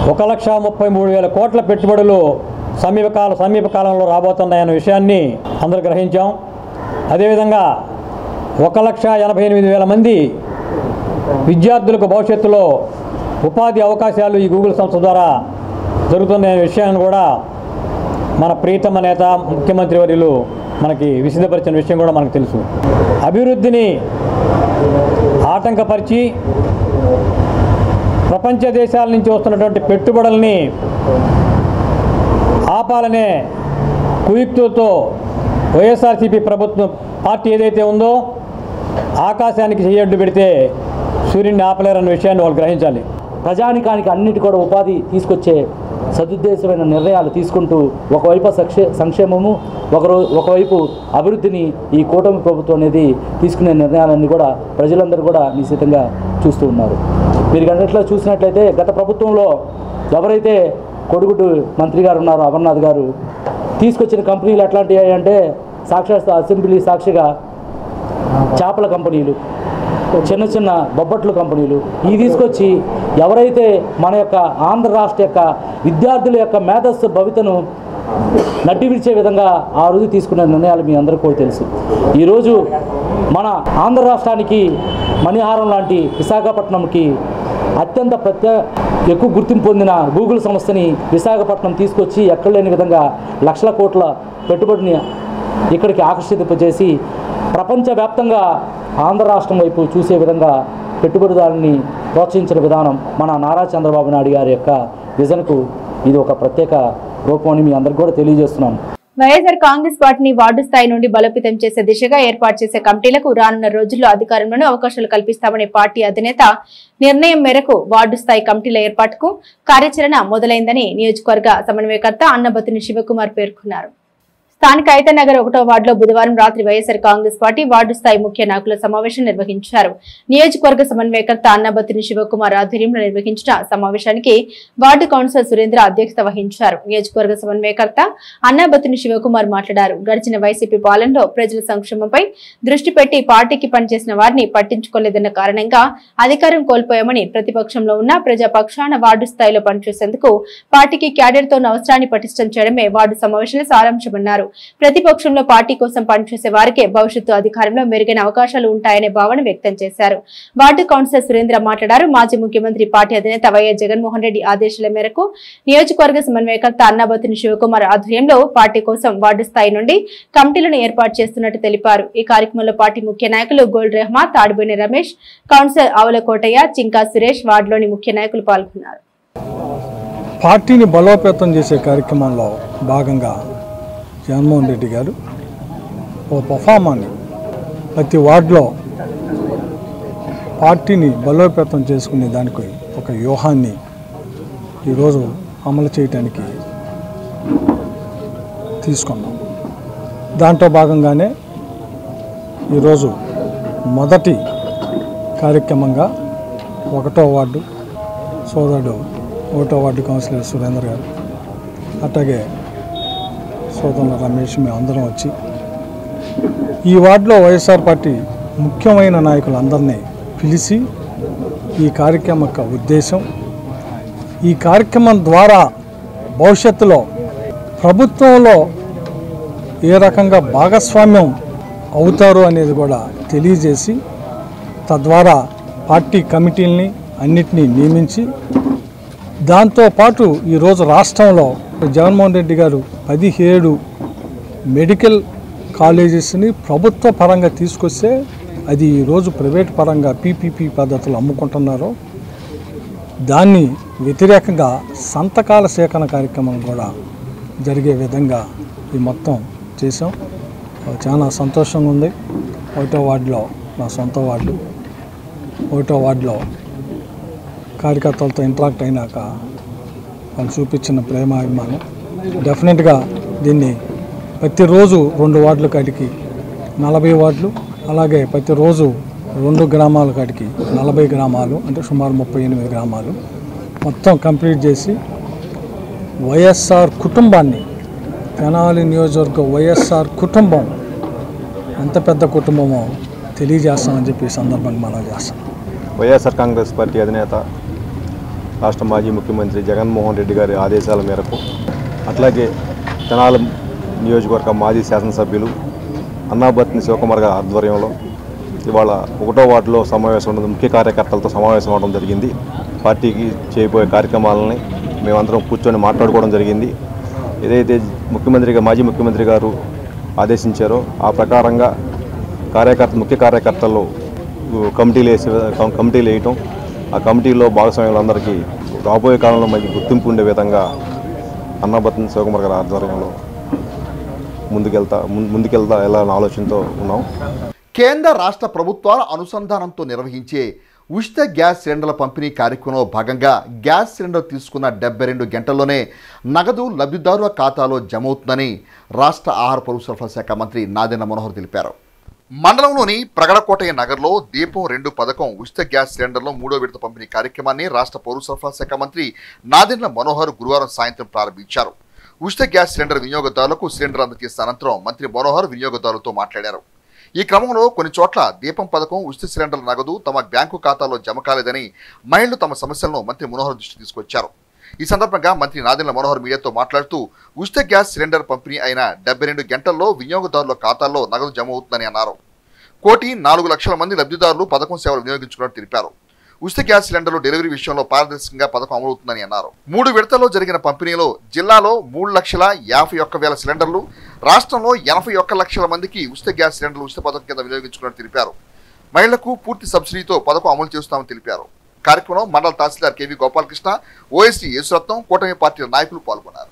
1,33,000 కోట్ల పెట్టుబడులు సమీప కాలంలో రాబోతున్నాయన్న విషయాన్ని అందరూ గ్రహించాం. అదేవిధంగా 1,88,000 మంది విద్యార్థులకు భవిష్యత్తులో ఉపాధి అవకాశాలు ఈ గూగుల్ సంస్థ ద్వారా జరుగుతున్నాయనే విషయాన్ని కూడా మన ప్రీతమ నేత ముఖ్యమంత్రి వర్యులు మనకి విశదపరిచిన విషయం కూడా మనకు తెలుసు. అభివృద్ధిని ఆటంకపరిచి ప్రపంచ దేశాల నుంచి వస్తున్నటువంటి పెట్టుబడుల్ని ఆపాలనే కుయుక్తులతో వైఎస్ఆర్సీపీ ప్రభుత్వం పార్టీ ఏదైతే ఉందో ఆకాశానికి చెయ్యడ్డు పెడితే సూర్యుడిని ఆపలేరన్న విషయాన్ని వాళ్ళు గ్రహించాలి. ప్రజానికానికి అన్నిటి కూడా ఉపాధి తీసుకొచ్చే సదుద్దేశమైన నిర్ణయాలు తీసుకుంటూ ఒకవైపు సంక్షేమము, ఒకవైపు అభివృద్ధిని ఈ కూటమి ప్రభుత్వం అనేది తీసుకునే నిర్ణయాలన్నీ కూడా ప్రజలందరూ కూడా నిశ్చితంగా చూస్తూ ఉన్నారు. మీరు గంటట్లో చూసినట్లయితే గత ప్రభుత్వంలో ఎవరైతే కొడుగుడు మంత్రి గారు ఉన్నారో అమర్నాథ్ గారు తీసుకొచ్చిన కంపెనీలు ఎట్లాంటివి అంటే సాక్షాత్ అసెంబ్లీ సాక్షిగా చేపల కంపెనీలు, చిన్న చిన్న బొబ్బట్ల కంపెనీలు ఇవి తీసుకొచ్చి ఎవరైతే మన యొక్క ఆంధ్ర రాష్ట్ర యొక్క విద్యార్థుల యొక్క మేధస్సు భవితను నడ్డి విడిచే విధంగా ఆ రోజు తీసుకున్న నిర్ణయాలు మీ అందరికీ కూడా తెలుసు. ఈరోజు మన ఆంధ్ర రాష్ట్రానికి మణిహారం లాంటి విశాఖపట్నంకి అత్యంత ఎక్కువ గుర్తింపు పొందిన గూగుల్ సంస్థని విశాఖపట్నం తీసుకొచ్చి ఎక్కడ లేని విధంగా లక్షల కోట్ల పెట్టుబడిని ఇక్కడికి ఆకర్షింపజేసి ప్రపంచవ్యాప్తంగా ఆంధ్ర రాష్ట్రం వైపు చూసే విధంగా పెట్టుబడిదారుని ప్రోత్సహించిన విధానం మన నారా చంద్రబాబు నాయుడు గారి యొక్క విజన్కు ఇది ఒక ప్రత్యేక రూపం అని మీ అందరికీ కూడా తెలియజేస్తున్నాను. వైఎస్ఆర్ కాంగ్రెస్ పార్టీని వార్డు స్థాయి నుండి బలోపేతం చేసే దిశగా ఏర్పాటు చేసే కమిటీలకు రానున్న రోజుల్లో అధికారంలోనే అవకాశాలు కల్పిస్తామనే పార్టీ అధినేత నిర్ణయం మేరకు వార్డు స్థాయి కమిటీల ఏర్పాటుకు కార్యాచరణ మొదలైందని నియోజకవర్గ సమన్వయకర్త అన్నబతుని శివకుమార్ పేర్కొన్నారు. స్థానిక ఐతనగర్ 1వ వార్డులో బుధవారం రాత్రి వైఎస్ఆర్ కాంగ్రెస్ పార్టీ వార్డు స్థాయి ముఖ్య నాయకుల సమావేశం నిర్వహించారు. నియోజకవర్గ సమన్వయకర్త అన్నాబత్తిని శివకుమార్ ఆధ్వర్యంలో నిర్వహించిన సమావేశానికి వార్డు కౌన్సిలర్ సురేంద్ర అధ్యక్షత వహించారు. నియోజకవర్గ సమన్వయకర్త అన్నాబత్తిని శివకుమార్ మాట్లాడారు. గడిచిన వైసీపీ పాలనలో ప్రజల సంక్షేమంపై దృష్టి పెట్టి పార్టీకి పనిచేసిన వారిని పట్టించుకోలేదన్న కారణంగా అధికారం కోల్పోయామని, ప్రతిపక్షంలో ఉన్న ప్రజాపక్షాన వార్డు స్థాయిలో పనిచేసేందుకు పార్టీకి క్యాడర్తో అవసరాన్ని పటిష్టం చేయడమే వార్డు సమావేశంలో సారాంశమన్నారు. ప్రతిపక్షంలో పార్టీ కోసం పనిచేసే వారికే భవిష్యత్తు అధికారంలో మెరుగైన అవకాశాలు ఉంటాయనే భావన వ్యక్తం చేశారు. వార్డు కౌన్సిలర్ సురేంద్ర మాట్లాడారు. మాజీ ముఖ్యమంత్రి పార్టీ అధినేత వైఎస్ జగన్మోహన్ రెడ్డి ఆదేశాల మేరకు నియోజకవర్గ సమన్వయకర్త అన్నాబత్తిని శివకుమార్ ఆధ్వర్యంలో పార్టీ కోసం వార్డు స్థాయి నుండి కమిటీలను ఏర్పాటు చేస్తున్నట్టు తెలిపారు. ఈ కార్యక్రమంలో పార్టీ ముఖ్య నాయకులు గోల్డ్ రెహమా, తాడిబోయిన రమేష్, కౌన్సిలర్ ఆవుల కోటయ్య, చింకా సురేష్, వార్డులోని ముఖ్య నాయకులు పాల్గొన్నారు. పార్టీని బలోపేతం చేసే కార్యక్రమంలో భాగంగా జగన్మోహన్ రెడ్డి గారు ఓ పర్ఫార్మాన్ని ప్రతి వార్డులో పార్టీని బలోపేతం చేసుకునే దానికి ఒక వ్యూహాన్ని ఈరోజు అమలు చేయడానికి తీసుకున్నాం. దాంట్లో భాగంగానే ఈరోజు మొదటి కార్యక్రమంగా 1వ వార్డు సోదరుడు 1వ వార్డు కౌన్సిలర్ సురేందర్ గారు, అట్లాగే సోదరులు రమేష్, మేము అందరం వచ్చి ఈ వార్డులో వైఎస్ఆర్ పార్టీ ముఖ్యమైన నాయకులందరినీ పిలిచి ఈ కార్యక్రమం యొక్క ఉద్దేశం, ఈ కార్యక్రమం ద్వారా భవిష్యత్తులో ప్రభుత్వంలో ఏ రకంగా భాగస్వామ్యం అవుతారు అనేది కూడా తెలియజేసి, తద్వారా పార్టీ కమిటీలని అన్నిటినీ నియమించి, దాంతోపాటు ఈరోజు రాష్ట్రంలో జగన్మోహన్ రెడ్డి గారు 17 మెడికల్ కాలేజెస్ని ప్రభుత్వ పరంగా తీసుకొస్తే అది ఈరోజు ప్రైవేట్ పరంగా పీపీపీ పద్ధతులు అమ్ముకుంటున్నారు. దాన్ని వ్యతిరేకంగా సంతకాల సేకరణ కార్యక్రమం కూడా జరిగే విధంగా ఈ మొత్తం చేసాం. చాలా సంతోషంగా ఉంది. 1వ వార్డులో నా సొంత వార్డు, 1వ వార్డులో కార్యకర్తలతో ఇంటరాక్ట్ అయినాక వాళ్ళు చూపించిన ప్రేమ, అభిమానం డెఫినెట్గా దీన్ని ప్రతిరోజు 2 వార్డుల కాడికి 40 వార్డులు, అలాగే ప్రతిరోజు 2 గ్రామాల కాడికి 40 గ్రామాలు, అంటే సుమారు 38 గ్రామాలు మొత్తం కంప్లీట్ చేసి వైఎస్ఆర్ కుటుంబాన్ని, తెనాలి నియోజకవర్గ వైఎస్ఆర్ కుటుంబం ఎంత పెద్ద కుటుంబమో తెలియజేస్తామని చెప్పి ఈ సందర్భంగా మనం చేస్తాం. వైఎస్ఆర్ కాంగ్రెస్ పార్టీ అధినేత రాష్ట్ర మాజీ ముఖ్యమంత్రి జగన్మోహన్ రెడ్డి గారి ఆదేశాల మేరకు, అట్లాగే తెనాలి నియోజకవర్గ మాజీ శాసనసభ్యులు అన్నాబత్తిని శివకుమార్ గారి ఆధ్వర్యంలో ఇవాళ 1వ వార్డులో సమావేశం ఉండడం, ముఖ్య కార్యకర్తలతో సమావేశం అవడం జరిగింది. పార్టీకి చేయబోయే కార్యక్రమాలని మేమందరం కూర్చొని మాట్లాడుకోవడం జరిగింది. ఏదైతే మాజీ ముఖ్యమంత్రి గారు ఆదేశించారో ఆ ప్రకారంగా ముఖ్య కార్యకర్తల్లో కమిటీలు వేయటం, ఆ కమిటీలో భాగస్వామ్యులందరికీ రాబోయే కాలంలో మంచి గుర్తింపు ఉండే విధంగా అన్నాబత్తిని శివకుమార్ గారి ఆధ్వర్యంలో ముందుకెళ్తా వెళ్ళాలనే ఆలోచనతో ఉన్నాం. కేంద్ర రాష్ట్ర ప్రభుత్వాల అనుసంధానంతో నిర్వహించే ఉచిత గ్యాస్ సిలిండర్ల పంపిణీ కార్యక్రమంలో భాగంగా గ్యాస్ సిలిండర్ తీసుకున్న 72 గంటల్లోనే నగదు లబ్ధిదారుల ఖాతాలో జమ అవుతుందని రాష్ట్ర ఆహార పౌర సరఫరా శాఖ మంత్రి నాదెండ్ల మనోహర్ తెలిపారు. మండలంలోని ప్రగడకోటయ్య నగర్లో దీపం 2 పథకం ఉచిత గ్యాస్ సిలిండర్లో 3వ విడత పంపిణీ కార్యక్రమాన్ని రాష్ట్ర పౌర సరఫరా శాఖ మంత్రి నాదెండ్ల మనోహర్ గురువారం సాయంత్రం ప్రారంభించారు. ఉచిత గ్యాస్ సిలిండర్ వినియోగదారులకు సిలిండర్ అందజేసిన అనంతరం మంత్రి మనోహర్ వినియోగదారులతో మాట్లాడారు. ఈ క్రమంలో కొన్ని చోట్ల దీపం పథకం ఉచిత సిలిండర్ల నగదు తమ బ్యాంకు ఖాతాలో జమ కాలేదని మహిళలు తమ సమస్యలను మంత్రి మనోహర్ దృష్టి తీసుకొచ్చారు. ఈ సందర్భంగా మంత్రి నాదెండ్ల మనోహర్ మీడియాతో మాట్లాడుతూ ఉచిత గ్యాస్ సిలిండర్ పంపిణీ అయిన 72 గంటల్లో వినియోగదారుల ఖాతాల్లో నగదు జమ అవుతుందని అన్నారు. 1,04,00,000 మంది లబ్ధిదారులు పథకం సేవలు వినియోగించుకున్నట్టు తెలిపారు. ఉచిత గ్యాస్ సిలిండర్లు డెలివరీ విషయంలో పారదర్శకంగా పథకం అమలవుతుందని అన్నారు. 3 విడతల్లో జరిగిన పంపిణీలో జిల్లాలో 3,51,000 సిలిండర్లు, రాష్ట్రంలో 81 లక్షల మందికి ఉచిత గ్యాస్ సిలిండర్లు ఉచిత పథకం కింద వినియోగించుకున్నట్టు తెలిపారు. మహిళలకు పూర్తి సబ్సిడీతో పథకం అమలు చేస్తామని తెలిపారు. కార్యక్రమంలో మండల తహసీల్దార్ కేవీ గోపాలకృష్ణ, ఓఎస్టీ యేసురత్నం, కూటమి పార్టీల నాయకులు పాల్గొన్నారు.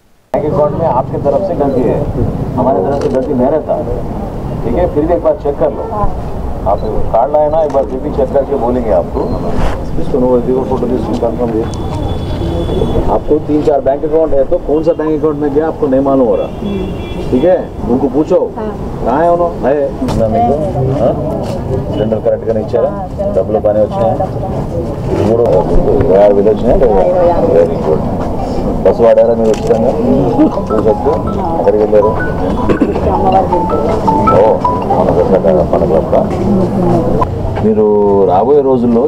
ठीक है, फिर भी एक बार चेक कर लो, आप कार्ड लाए ना, एक बार फिर भी चेक करके बोलेंगे आपको। इसको फोटो कंफर्म दे आपको 3-4 बैंक अकाउंट है तो कौन सा बैंक अकाउंट में गया आपको नहीं मालूम हो रहा, ठीक है? उनको पूछो कहाँ है उन्होंने है सिलेंडर करेक्ट గా ఇచ్చారా, డబ్బులు బాగానే వచ్చాయా, 3 విలేజ్ వెరీ గుడ్. బస్సు వాడారా మీరు వచ్చిందా చూసొచ్చు, ఎక్కడికి వెళ్ళారు? మీరు రాబోయే రోజుల్లో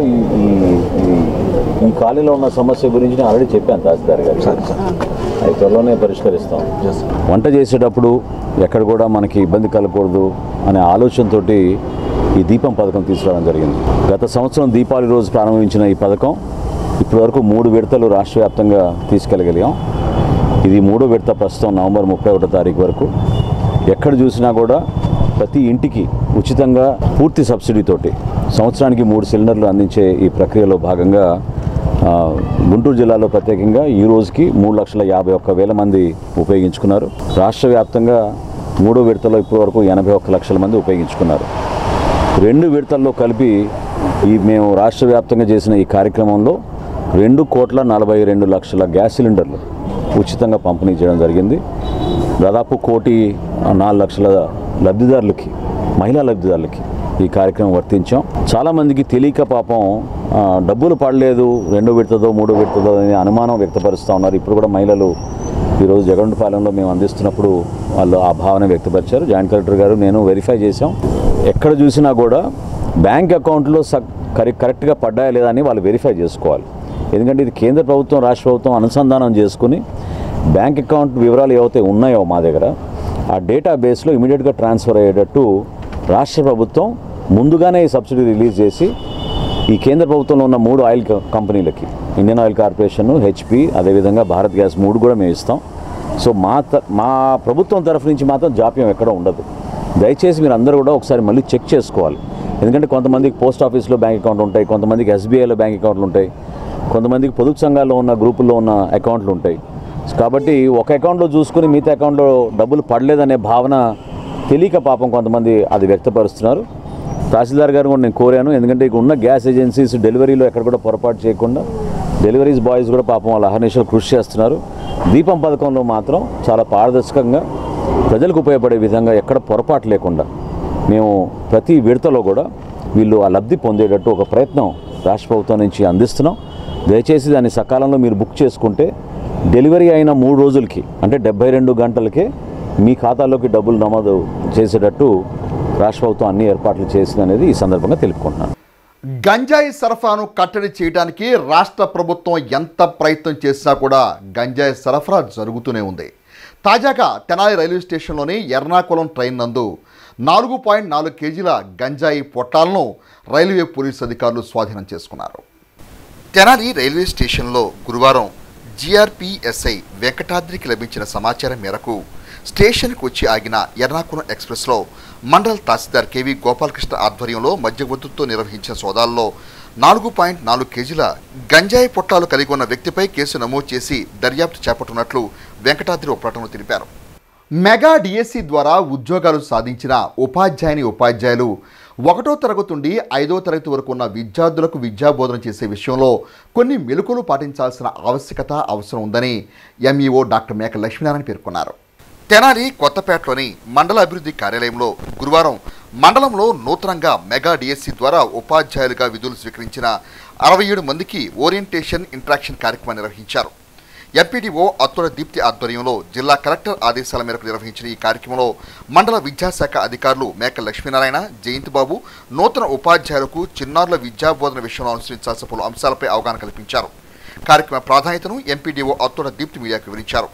ఈ ఖాళీలో ఉన్న సమస్య గురించి నేను ఆల్రెడీ చెప్పాను తహసీల్దార్ గారు, అది త్వరలోనే పరిష్కరిస్తాం. వంట చేసేటప్పుడు ఎక్కడ కూడా మనకి ఇబ్బంది కలగకూడదు అనే ఆలోచనతోటి ఈ దీపం పథకం తీసుకురావడం జరిగింది. గత సంవత్సరం దీపావళి రోజు ప్రారంభించిన ఈ పథకం ఇప్పటివరకు 3 విడతలు రాష్ట్ర వ్యాప్తంగా తీసుకెళ్ళగలిగాం. ఇది 3వ విడత ప్రస్తుతం నవంబర్ 31వ తారీఖు వరకు. ఎక్కడ చూసినా కూడా ప్రతి ఇంటికి ఉచితంగా పూర్తి సబ్సిడీతోటి సంవత్సరానికి 3 సిలిండర్లు అందించే ఈ ప్రక్రియలో భాగంగా గుంటూరు జిల్లాలో ప్రత్యేకంగా ఈ రోజుకి 3,51,000 మంది ఉపయోగించుకున్నారు. రాష్ట్ర వ్యాప్తంగా 3వ విడతలో ఇప్పటివరకు 81 లక్షల మంది ఉపయోగించుకున్నారు. 2 విడతల్లో కలిపి మేము రాష్ట్ర వ్యాప్తంగా చేసిన ఈ కార్యక్రమంలో 2,42,00,000 గ్యాస్ సిలిండర్లు ఉచితంగా పంపిణీ చేయడం జరిగింది. దాదాపు 1,04,00,000 లబ్ధిదారులకి, మహిళా లబ్ధిదారులకి ఈ కార్యక్రమం వర్తించాం. చాలామందికి తెలియక పాపం డబ్బులు పడలేదు, 2వ విడతదో 3వ విడతదో అనే అనుమానం వ్యక్తపరుస్తూ ఉన్నారు. ఇప్పుడు కూడా మహిళలు ఈరోజు జగన్పాలెంలో మేము అందిస్తున్నప్పుడు వాళ్ళు ఆ భావన వ్యక్తపరిచారు. జాయింట్ కలెక్టర్ గారు నేను వెరిఫై చేశాం. ఎక్కడ చూసినా కూడా బ్యాంక్ అకౌంట్లో కరెక్ట్గా పడ్డాయా లేదా అని వాళ్ళు వెరిఫై చేసుకోవాలి. ఎందుకంటే ఇది కేంద్ర ప్రభుత్వం రాష్ట్ర ప్రభుత్వం అనుసంధానం చేసుకుని బ్యాంక్ అకౌంట్ వివరాలు ఏవైతే ఉన్నాయో మా దగ్గర ఆ డేటాబేస్లో ఇమీడియట్గా ట్రాన్స్ఫర్ అయ్యేటట్టు రాష్ట్ర ప్రభుత్వం ముందుగానే ఈ సబ్సిడీ రిలీజ్ చేసి ఈ కేంద్ర ప్రభుత్వంలో ఉన్న 3 ఆయిల్ కంపెనీలకి, ఇండియన్ ఆయిల్ కార్పొరేషన్, హెచ్పి, అదేవిధంగా భారత్ గ్యాస్ 3 కూడా మేము ఇస్తాం. సో మా ప్రభుత్వం తరఫు నుంచి మాత్రం జాప్యం ఎక్కడ ఉండదు. దయచేసి మీరు అందరూ కూడా ఒకసారి మళ్ళీ చెక్ చేసుకోవాలి. ఎందుకంటే కొంతమందికి పోస్ట్ ఆఫీస్లో బ్యాంక్ అకౌంట్ ఉంటాయి, కొంతమందికి ఎస్బీఐలో బ్యాంక్ అకౌంట్లు ఉంటాయి, కొంతమందికి పొదుపు సంఘాల్లో ఉన్న గ్రూపుల్లో ఉన్న అకౌంట్లు ఉంటాయి. కాబట్టి ఒక అకౌంట్లో చూసుకుని మిగతా అకౌంట్లో డబ్బులు పడలేదనే భావన తెలియక పాపం కొంతమంది అది వ్యక్తపరుస్తున్నారు. తహసీల్దార్ గారు కూడా నేను కోరాను, ఎందుకంటే ఇక ఉన్న గ్యాస్ ఏజెన్సీస్ డెలివరీలో ఎక్కడ కూడా పొరపాటు చేయకుండా డెలివరీస్ బాయ్స్ కూడా పాపం వాళ్ళ అహర్నిశలు కృషి చేస్తున్నారు. దీపం పథకంలో మాత్రం చాలా పారదర్శకంగా ప్రజలకు ఉపయోగపడే విధంగా ఎక్కడ పొరపాటు లేకుండా మేము ప్రతి విడతలో కూడా వీళ్ళు ఆ లబ్ధి పొందేటట్టు ఒక ప్రయత్నం రాష్ట్ర ప్రభుత్వం నుంచి అందిస్తున్నాం. దయచేసి దాన్ని సకాలంలో మీరు బుక్ చేసుకుంటే డెలివరీ అయిన 3 రోజులకి అంటే 72 గంటలకే మీ ఖాతాలోకి డబ్బులు నమోదు చేసేటట్టు రాష్ట్ర ప్రభుత్వం అన్ని ఏర్పాట్లు చేసిందనేది ఈ సందర్భంగా తెలుపుకుంటున్నాను. గంజాయి సరఫరాను కట్టడి చేయడానికి రాష్ట్ర ప్రభుత్వం ఎంత ప్రయత్నం చేసినా కూడా గంజాయి సరఫరా జరుగుతూనే ఉంది. తాజాగా తెనాలి రైల్వే స్టేషన్లోని ఎర్నాకుళం ట్రైన్ నందు 4.4 కేజీల గంజాయి పొట్టాలను రైల్వే పోలీసు అధికారులు స్వాధీనం చేసుకున్నారు. తెనాలి రైల్వే స్టేషన్లో గురువారం జీఆర్పీఎస్ఐ వెంకటాద్రికి లభించిన సమాచారం మేరకు స్టేషన్కి వచ్చి ఆగిన ఎర్నాకుళం ఎక్స్ప్రెస్లో మండల తహసీల్దార్ కేవీ గోపాలకృష్ణ ఆధ్వర్యంలో మధ్యవర్తులతో నిర్వహించిన సోదాల్లో 4.4 కేజీల గంజాయి పొట్లాలు కలిగి ఉన్న వ్యక్తిపై కేసు నమోదు చేసి దర్యాప్తు చేపట్టున్నట్లు వెంకటాద్రి ఒక ప్రకటనలో తెలిపారు. మెగా డిఎస్సి ద్వారా ఉద్యోగాలు సాధించిన ఉపాధ్యాయులు 1వ తరగతి నుండి 5వ తరగతి వరకు ఉన్న విద్యార్థులకు విద్యాబోధన చేసే విషయంలో కొన్ని మెలకువలు పాటించాల్సిన అవసరం ఉందని ఎంఈఓ డాక్టర్ మేక లక్ష్మీనారాయణ పేర్కొన్నారు. తెనాలి కొత్తపేటలోని మండల అభివృద్ధి కార్యాలయంలో గురువారం మండలంలో నూతనంగా మెగా డిఎస్సి ద్వారా ఉపాధ్యాయులుగా విధులు స్వీకరించిన 67 మందికి ఓరియంటేషన్ ఇంట్రాక్షన్ కార్యక్రమం నిర్వహించారు. ఎంపీడీఓ అత్తుల దీప్తి ఆధ్వర్యంలో జిల్లా కలెక్టర్ ఆదేశాల మేరకు నిర్వహించిన ఈ కార్యక్రమంలో మండల విద్యాశాఖ అధికారులు మేక లక్ష్మీనారాయణ, జయంతిబాబు నూతన ఉపాధ్యాయులకు చిన్నారుల విద్యాబోధన విషయంలో అనుసరించాల్సిన పలు అంశాలపై అవగాహన కల్పించారు. కార్యక్రమ ప్రాధాన్యతను ఎంపీడీఓ అత్తుల దీప్తి మీడియాకు వివరించారు.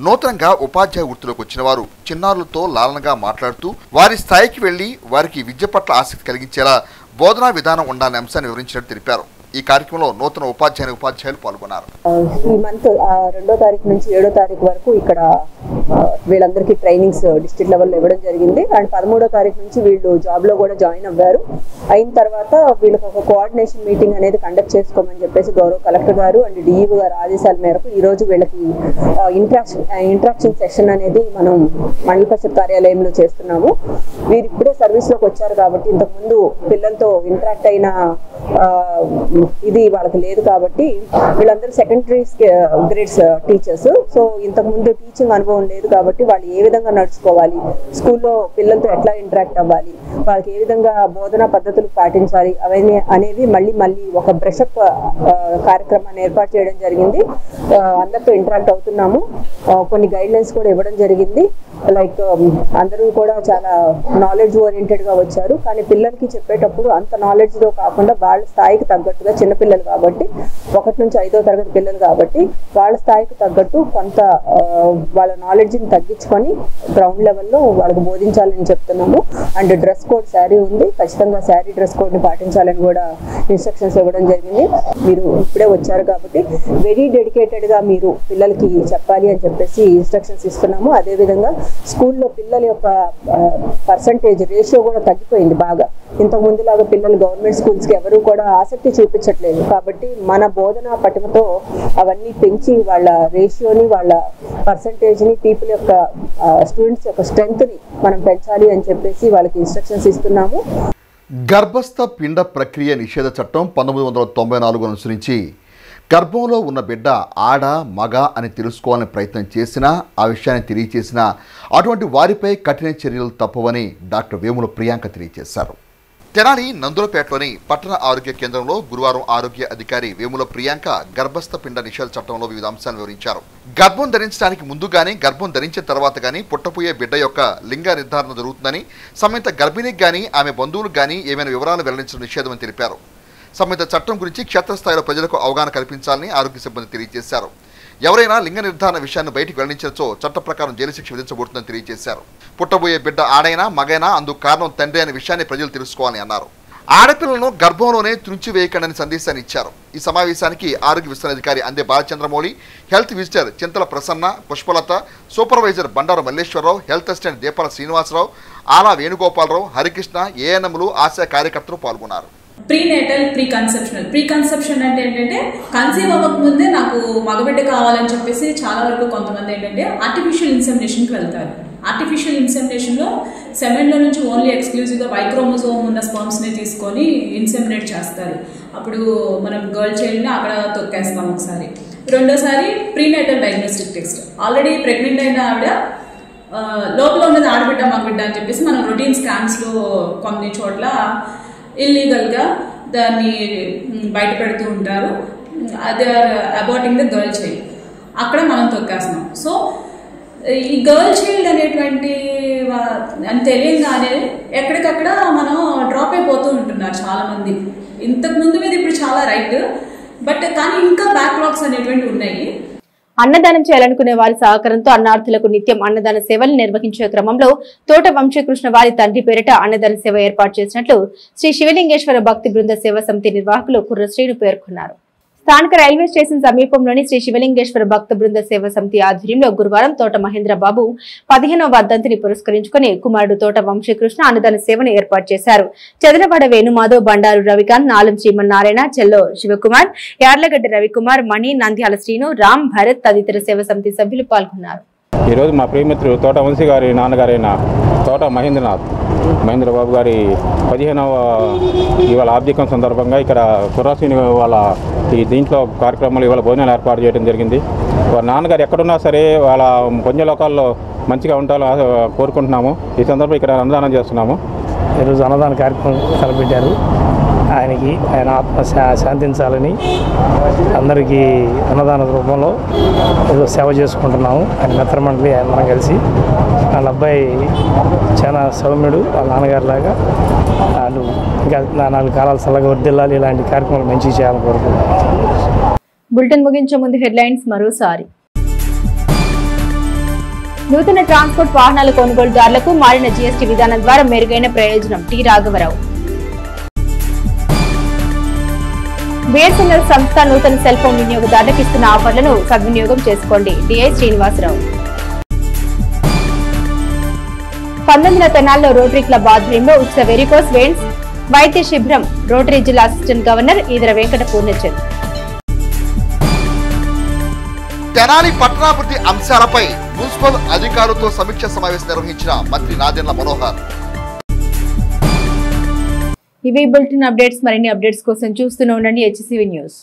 నూతనంగా ఉపాధ్యాయ వృత్తిలోకి వచ్చిన వారు చిన్నారులతో లాలనగా మాట్లాడుతూ వారి స్థాయికి వెళ్లి వారికి విద్య పట్ల ఆసక్తి కలిగించేలా బోధనా విధానం ఉండాలనే అంశాన్ని వివరించినట్టు తెలిపారు. ఈ కార్యక్రమంలో నూతన ఉపాధ్యాయులు పాల్గొన్నారు. ఈ మంత్ 2వ తారీఖు నుంచి 7వ తారీఖు వరకు ఇక్కడ వీళ్ళందరికీ ట్రైనింగ్స్ డిస్ట్రిక్ట్ లెవెల్లో ఇవ్వడం జరిగింది. అండ్ 13వ తారీఖు నుంచి వీళ్ళు జాబ్ లో కూడా జాయిన్ అవ్వారు. అయిన తర్వాత వీళ్ళకి ఒక కోఆర్డినేషన్ మీటింగ్ అనేది కండక్ట్ చేసుకోమని చెప్పేసి గౌరవ కలెక్టర్ గారు అండ్ డిఈఓ గారు ఆదేశాల మేరకు ఈ రోజు వీళ్ళకి ఇంట్రాక్షన్ సెషన్ అనేది మనం మండల పరిషత్ కార్యాలయంలో చేస్తున్నాము. వీరు ఇప్పుడే సర్వీస్ లోకి వచ్చారు కాబట్టి ఇంతకుముందు పిల్లలతో ఇంటరాక్ట్ అయిన ఇది వాళ్ళకి లేదు కాబట్టి వీళ్ళందరూ సెకండరీ గ్రేడ్స్ టీచర్స్. సో ఇంతకుముందు టీచింగ్ అనుభవం లేదు కాబట్టి వాళ్ళు ఏ విధంగా నడుచుకోవాలి, స్కూల్లో పిల్లలతో ఎట్లా ఇంటరాక్ట్ అవ్వాలి, వాళ్ళకి ఏ విధంగా బోధనా పద్ధతులు పాటించాలి అవన్నీ అనేవి మళ్ళీ ఒక బ్రషప్ కార్యక్రమాన్ని ఏర్పాటు చేయడం జరిగింది. అందరితో ఇంటరాక్ట్ అవుతున్నాము, కొన్ని గైడ్ లైన్స్ కూడా ఇవ్వడం జరిగింది. లైక్ అందరూ కూడా చాలా నాలెడ్జ్ ఓరియంటెడ్గా వచ్చారు. కానీ పిల్లలకి చెప్పేటప్పుడు అంత నాలెడ్జ్తో కాకుండా వాళ్ళ స్థాయికి తగ్గట్టుగా, చిన్నపిల్లలు కాబట్టి 1 నుంచి 5వ తరగతి పిల్లలు కాబట్టి వాళ్ళ స్థాయికి తగ్గట్టు కొంత వాళ్ళ నాలెడ్జ్ని తగ్గించుకొని గ్రౌండ్ లెవెల్లో వాళ్ళకి బోధించాలని చెప్తున్నాము. అండ్ డ్రెస్ కోడ్ శారీ ఉంది, ఖచ్చితంగా శారీ డ్రెస్ కోడ్ని పాటించాలని కూడా ఇన్స్ట్రక్షన్స్ ఇవ్వడం జరిగింది. మీరు ఇప్పుడే వచ్చారు కాబట్టి వెరీ డెడికేటెడ్గా మీరు పిల్లలకి చెప్పాలి అని చెప్పేసి ఇన్స్ట్రక్షన్స్ ఇస్తున్నాము. అదేవిధంగా స్కూల్లో పిల్లల యొక్క పర్సంటేజ్ రేషియో కూడా తగ్గిపోయింది బాగా. ఇంతకు ముందులాగా పిల్లలు గవర్నమెంట్ స్కూల్స్కి ఎవరు కూడా ఆసక్తి చూపించట్లేదు. కాబట్టి మన బోధన పటిమతో అవన్నీ పెంచి వాళ్ళ రేషియోని, వాళ్ళ పర్సంటేజ్ని, పీపుల్ యొక్క స్టూడెంట్స్ యొక్క స్ట్రెంగ్త్ని మనం పెంచాలి అని చెప్పేసి వాళ్ళకి ఇన్స్ట్రక్షన్స్ ఇస్తున్నాము. గర్భస్థ పిండ ప్రక్రియ నిషేధ చట్టం 1994 అనుసరించి గర్భంలో ఉన్న బిడ్డ ఆడ మగ అని తెలుసుకోవాలని ప్రయత్నం చేసినా, ఆ విషయాన్ని తెలియచేసినా అటువంటి వారిపై కఠిన చర్యలు తప్పవని డాక్టర్ వేముల ప్రియాంక తెలియజేశారు. తెనాలి నందులపేటలోని పట్టణ ఆరోగ్య కేంద్రంలో గురువారం ఆరోగ్య అధికారి వేముల ప్రియాంక గర్భస్థ పిండ నిషేధ చట్టంలో వివిధ అంశాలను వివరించారు. గర్భం ధరించడానికి ముందు గానీ, గర్భం ధరించిన తర్వాత గానీ పుట్టపోయే బిడ్డ యొక్క లింగ నిర్ధారణ జరుగుతుందని, సమేత గర్భిణికి గానీ ఆమె బంధువులకు గానీ ఏమైనా వివరాలు వెల్లడించడం నిషేధమని తెలిపారు. సంబంధిత చట్టం గురించి క్షేత్రస్థాయిలో ప్రజలకు అవగాహన కల్పించాలని ఆరోగ్య సిబ్బంది తెలియజేశారు. ఎవరైనా లింగ నిర్ధారణ విషయాన్ని బయటకు వెల్లడించచ్చో చట్ట ప్రకారం జైలు శిక్ష విధించబడుతుందని తెలియజేశారు. పుట్టబోయే బిడ్డ ఆడైనా మగైనా అందుకు కారణం తండ్రి అనే విషయాన్ని ప్రజలు తెలుసుకోవాలని అన్నారు. ఆడపిల్లలను గర్భంలోనే తుంచివేయకండని సందేశాన్ని ఇచ్చారు. ఈ సమావేశానికి ఆరోగ్య విస్తరణాధికారి Ande Balachandramouli, health visitor Chintala Prasanna, Pushpalatha, supervisor Bandaru Malleswararao, health assistant Deepala Srinivasarao, ఆలా వేణుగోపాలరావు, హరికృష్ణ, ఏఎన్ఎంలు, ఆశా కార్యకర్తలు పాల్గొన్నారు. ప్రీనేటల్, ప్రీ కన్సెప్షన్ అంటే ఏంటంటే కన్సీవ్ అవ్వకముందే నాకు మగబిడ్డ కావాలని చెప్పేసి చాలా వరకు కొంతమంది ఏంటంటే ఆర్టిఫిషియల్ ఇన్సెమినేషన్కి వెళ్తారు. ఆర్టిఫిషియల్ ఇన్సెమినేషన్లో సెమెన్లో నుంచి ఓన్లీ ఎక్స్క్లూజివ్గా వైక్రోమోజోమ్ ఉన్న స్పర్మ్స్ని తీసుకొని ఇన్సెమినేట్ చేస్తారు. అప్పుడు మనం గర్ల్ చైల్డ్ని అక్కడ తొక్కేస్తాం ఒకసారి. రెండోసారి prenatal diagnostic test. Already pregnant అయిన ఆవిడ లోపల ఉన్నది ఆడబిడ్డ మగబిడ్డ అని చెప్పేసి మనం రొటీన్ స్కాన్స్లో కొన్ని చోట్ల ఇల్లీగల్గా దాన్ని బయట పెడుతూ ఉంటారు. అది అబార్టింగ్ ద గర్ల్ చైల్డ్, అక్కడ మనం తొక్కేస్తున్నాం. సో ఈ గర్ల్ చైల్డ్ అనేటువంటి అని తెలియగానే ఎక్కడికక్కడ మనం డ్రాప్ అయిపోతూ ఉంటున్నారు చాలామంది. ఇంతకుముందు మీద ఇప్పుడు చాలా రైట్, బట్ కానీ ఇంకా బ్యాక్లాగ్స్ అనేటువంటి ఉన్నాయి. అన్నదానం చేయాలనుకునే వారి సహకారంతో అన్నార్థులకు నిత్యం అన్నదాన సేవలు నిర్వహించే క్రమంలో తోట వంశీకృష్ణ వారి తండ్రి పేరిట అన్నదాన సేవ ఏర్పాటు చేసినట్లు శ్రీ శివలింగేశ్వర భక్తి బృంద సేవా సమితి నిర్వాహకులు కుర్రశ్రీను పేర్కొన్నారు. స్థానిక రైల్వే స్టేషన్ సమీపంలోని శ్రీ శివలింగేశ్వర భక్త బృంద సేవా సమితి ఆధ్వర్యంలో గురువారం తోట మహేంద్రబాబు 15వ వర్ధంతిని పురస్కరించుకుని కుమారుడు తోట వంశీకృష్ణ అన్నదాన సేవను ఏర్పాటు చేశారు. చదలవాడ వేణుమాధవ్, బండారు రవికాంత్, నాలం శ్రీమన్నారాయణ, చెల్లో శివకుమార్, యార్లగడ్డ రవికుమార్, మణి, నంద్యాల శ్రీను, రామ్, భరత్ తదితర సేవా సమితి సభ్యులు పాల్గొన్నారు. ఈరోజు మా ప్రియమిత్రుడు తోట వంశీ గారి నాన్నగారైన తోట మహేంద్రబాబు గారి 15వ ఇవాళ ఆబ్దికం సందర్భంగా ఇక్కడ కుర్రాసీని వాళ్ళ ఈ దీంట్లో కార్యక్రమాలు ఇవాళ భోజనాలు ఏర్పాటు చేయడం జరిగింది. వాళ్ళ నాన్నగారు ఎక్కడున్నా సరే వాళ్ళ పుణ్యలోకాల్లో మంచిగా ఉండాలని కోరుకుంటున్నాము. ఈ సందర్భంగా ఇక్కడ అన్నదానం చేస్తున్నాము. ఈరోజు అన్నదాన కార్యక్రమం తలపెట్టారు. ఆయన ఆత్మ శాంతించాలని అందరికీ అన్నదాన రూపంలో ఏదో సేవ చేసుకుంటున్నాము. ఆయన మిత్రమండలి అందరం కలిసి. వాళ్ళ అబ్బాయి చాలా సౌమ్యుడు, వాళ్ళ నాన్నగారిలాగా. వాళ్ళు ఇంకా 4 కాలాలు చల్లగా వర్దిల్లాలి, ఇలాంటి కార్యక్రమాలు మంచిగా చేయాలని కోరుకుంటున్నాను. బులెటిన్ ముగించే ముందు హెడ్లైన్స్ మరోసారి. నూతన ట్రాన్స్పోర్ట్ వాహనాల కొనుగోలుదారులకు మారిన జీఎస్టీ విధానం ద్వారా మెరుగైన ప్రయోజనం టి రాఘవరావు. బిఎస్ఎన్ఎల్ సంస్థ నూతన సెల్ ఫోన్ వినియోగదారులకు ఇస్తున్న ఆఫర్లను సద్వినియోగం చేసుకోండి. డిఐ శ్రీనివాసరావు. 19వ తెనాలిలో రోటరీ క్లబ్ ఆధ్వర్యంలో ఉచిత వెరికోస్ వెయిన్స్ వైద్య శిబిరం. రోటరీ జిల్లా అసిస్టెంట్ గవర్నర్ ఈదర వెంకట పూర్ణచంద్. తెనాలి పట్టణాభివృద్ధి అంశాలపై మున్సిపల్ అధికారులతో సమీక్ష సమావేశం నిర్వహించిన మంత్రి నాదెండ్ల మనోహర్. ఇవి బులెటిన్ అప్డేట్స్. మరిన్ని అప్డేట్స్ కోసం చూస్తూనే ఉండండి HCV న్యూస్.